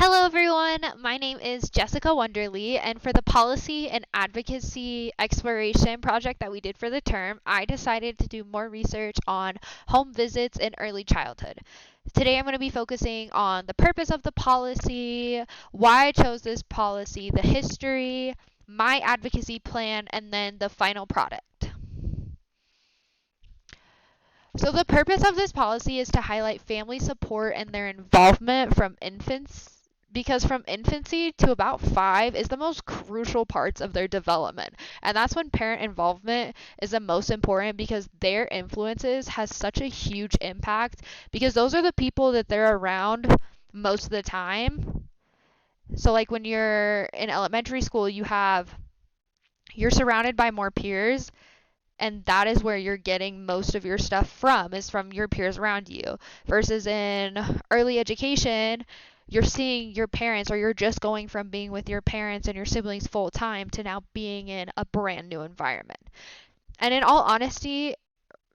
Hello, everyone. My name is Jessica Wonderly, and for the policy and advocacy exploration project that we did for the term, I decided to do more research on home visits in early childhood. Today, I'm going to be focusing on the purpose of the policy, why I chose this policy, the history, my advocacy plan, and then the final product. So, the purpose of this policy is to highlight family support and their involvement from infants, because from infancy to about 5 is the most crucial parts of their development. And that's when parent involvement is the most important because their influences has such a huge impact because those are the people that they're around most of the time. So like when you're in elementary school, you're surrounded by more peers, and that is where you're getting most of your stuff from, is from your peers around you, versus in early education you're seeing your parents, or you're just going from being with your parents and your siblings full time to now being in a brand new environment. And in all honesty,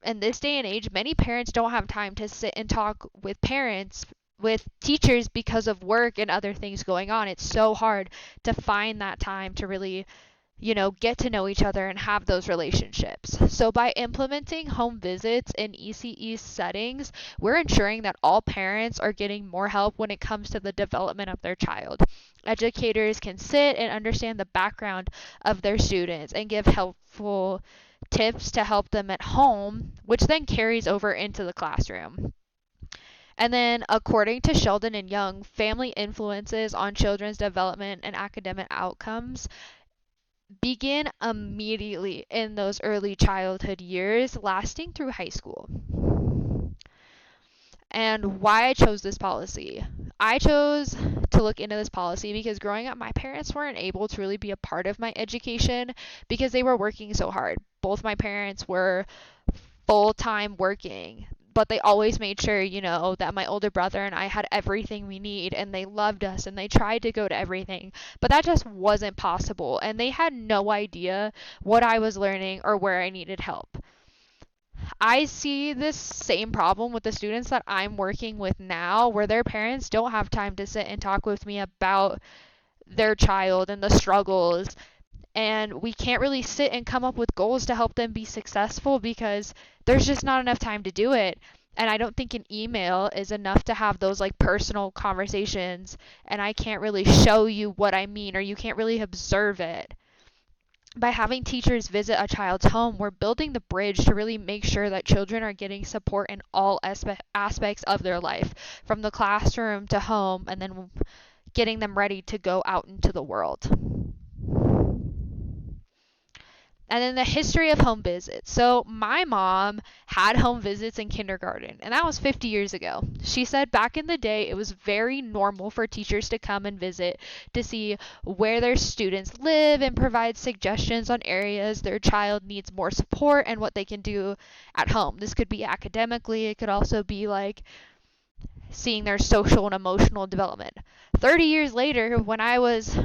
in this day and age, many parents don't have time to sit and talk with teachers because of work and other things going on. It's so hard to find that time to really get to know each other and have those relationships. So by implementing home visits in ECE settings, we're ensuring that all parents are getting more help when it comes to the development of their child. Educators can sit and understand the background of their students and give helpful tips to help them at home, which then carries over into the classroom. And then, according to Sheldon and Young, family influences on children's development and academic outcomes begin immediately in those early childhood years, lasting through high school. And why I chose this policy. I chose to look into this policy because growing up, my parents weren't able to really be a part of my education because they were working so hard. Both my parents were full time working, but they always made sure, that my older brother and I had everything we need, and they loved us and they tried to go to everything. But that just wasn't possible, and they had no idea what I was learning or where I needed help. I see this same problem with the students that I'm working with now, where their parents don't have time to sit and talk with me about their child and the struggles, and we can't really sit and come up with goals to help them be successful because there's just not enough time to do it. And I don't think an email is enough to have those like personal conversations, and I can't really show you what I mean, or you can't really observe it. By having teachers visit a child's home, we're building the bridge to really make sure that children are getting support in all aspects of their life, from the classroom to home, and then getting them ready to go out into the world. And then the history of home visits. So my mom had home visits in kindergarten, and that was 50 years ago. She said back in the day it was very normal for teachers to come and visit to see where their students live and provide suggestions on areas their child needs more support and what they can do at home. This could be academically, it could also be like seeing their social and emotional development. 30 years later, when I was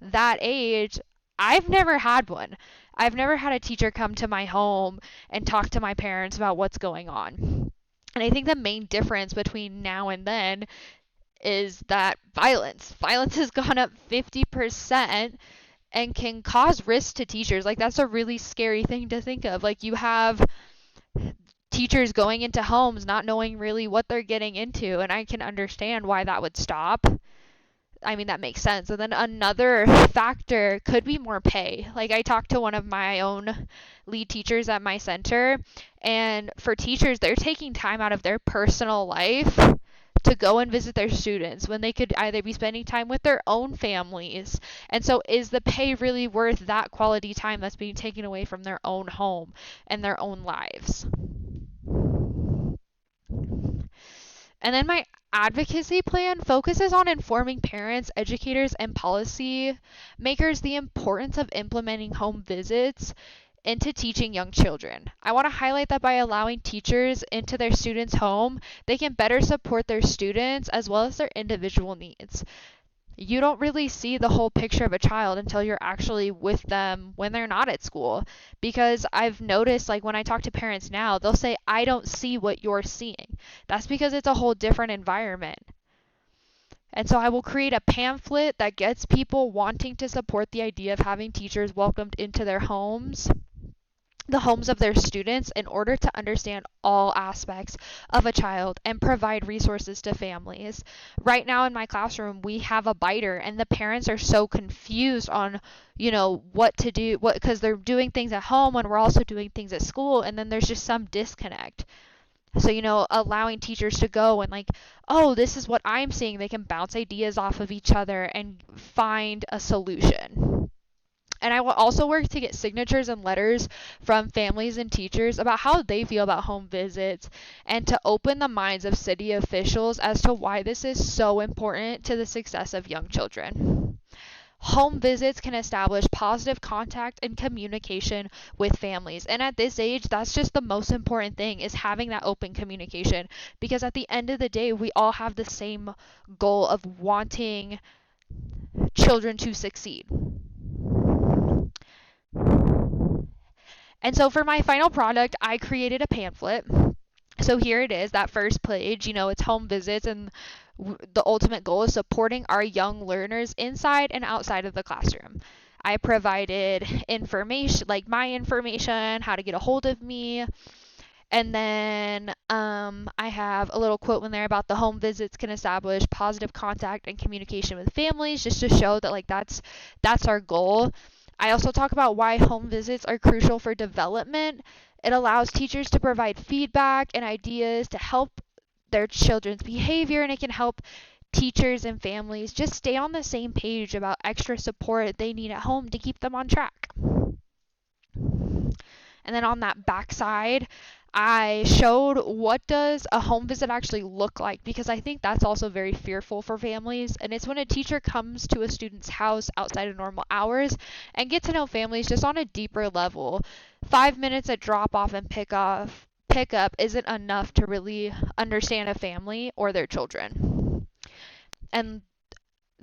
that age, I've never had one. I've never had a teacher come to my home and talk to my parents about what's going on. And I think the main difference between now and then is that violence. Violence has gone up 50% and can cause risk to teachers. Like, that's a really scary thing to think of. Like, you have teachers going into homes not knowing really what they're getting into, and I can understand why that would stop. I mean, that makes sense. And then another factor could be more pay. Like, I talked to one of my own lead teachers at my center, and for teachers, they're taking time out of their personal life to go and visit their students when they could either be spending time with their own families. And so, is the pay really worth that quality time that's being taken away from their own home and their own lives? And then my advocacy plan focuses on informing parents, educators, and policy makers the importance of implementing home visits into teaching young children. I want to highlight that by allowing teachers into their students' home, they can better support their students as well as their individual needs. You don't really see the whole picture of a child until you're actually with them when they're not at school. Because I've noticed, like, when I talk to parents now, they'll say, I don't see what you're seeing. That's because it's a whole different environment. And so I will create a pamphlet that gets people wanting to support the idea of having teachers welcomed into their homes, the homes of their students, in order to understand all aspects of a child and provide resources to families. Right now in my classroom, we have a biter, and the parents are so confused on, what to do, because they're doing things at home when we're also doing things at school, and then there's just some disconnect. So, allowing teachers to go and like, oh, this is what I'm seeing. They can bounce ideas off of each other and find a solution. And I will also work to get signatures and letters from families and teachers about how they feel about home visits, and to open the minds of city officials as to why this is so important to the success of young children. Home visits can establish positive contact and communication with families. And at this age, that's just the most important thing, is having that open communication. Because at the end of the day, we all have the same goal of wanting children to succeed. And so for my final product, I created a pamphlet. So here it is, that first page, it's home visits, and the ultimate goal is supporting our young learners inside and outside of the classroom. I provided information, like my information, how to get a hold of me, and then I have a little quote in there about the home visits can establish positive contact and communication with families, just to show that like that's our goal. I also talk about why home visits are crucial for development. It allows teachers to provide feedback and ideas to help their children's behavior, and it can help teachers and families just stay on the same page about extra support they need at home to keep them on track. And then on that back side, I showed what does a home visit actually look like, because I think that's also very fearful for families. And it's when a teacher comes to a student's house outside of normal hours and get to know families just on a deeper level. 5 minutes at drop off and pickup isn't enough to really understand a family or their children. And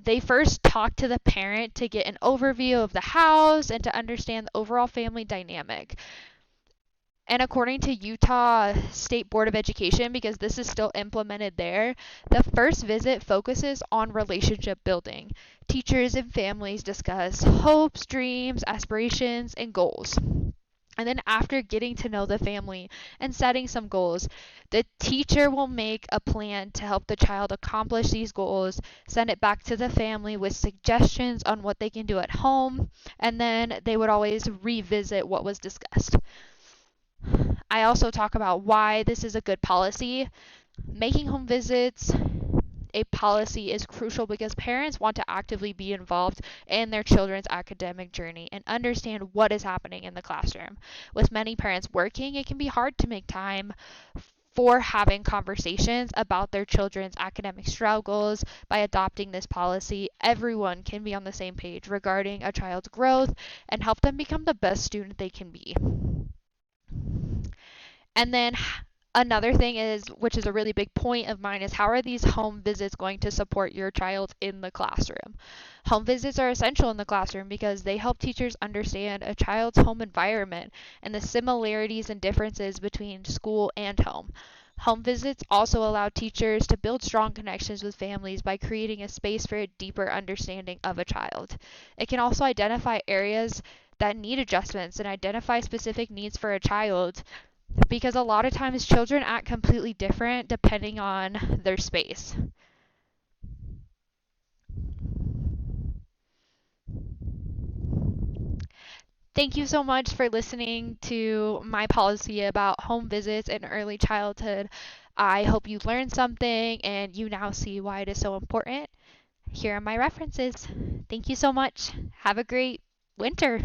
they first talk to the parent to get an overview of the house and to understand the overall family dynamic. And according to Utah State Board of Education, because this is still implemented there, the first visit focuses on relationship building. Teachers and families discuss hopes, dreams, aspirations, and goals. And then after getting to know the family and setting some goals, the teacher will make a plan to help the child accomplish these goals, send it back to the family with suggestions on what they can do at home, and then they would always revisit what was discussed. I also talk about why this is a good policy. Making home visits a policy is crucial because parents want to actively be involved in their children's academic journey and understand what is happening in the classroom. With many parents working, it can be hard to make time for having conversations about their children's academic struggles. By adopting this policy, everyone can be on the same page regarding a child's growth and help them become the best student they can be. And then another thing is, which is a really big point of mine, is how are these home visits going to support your child in the classroom? Home visits are essential in the classroom because they help teachers understand a child's home environment and the similarities and differences between school and home. Home visits also allow teachers to build strong connections with families by creating a space for a deeper understanding of a child. It can also identify areas that need adjustments and identify specific needs for a child, because a lot of times children act completely different depending on their space. Thank you so much for listening to my policy about home visits in early childhood. I hope you learned something and you now see why it is so important. Here are my references. Thank you so much. Have a great winter.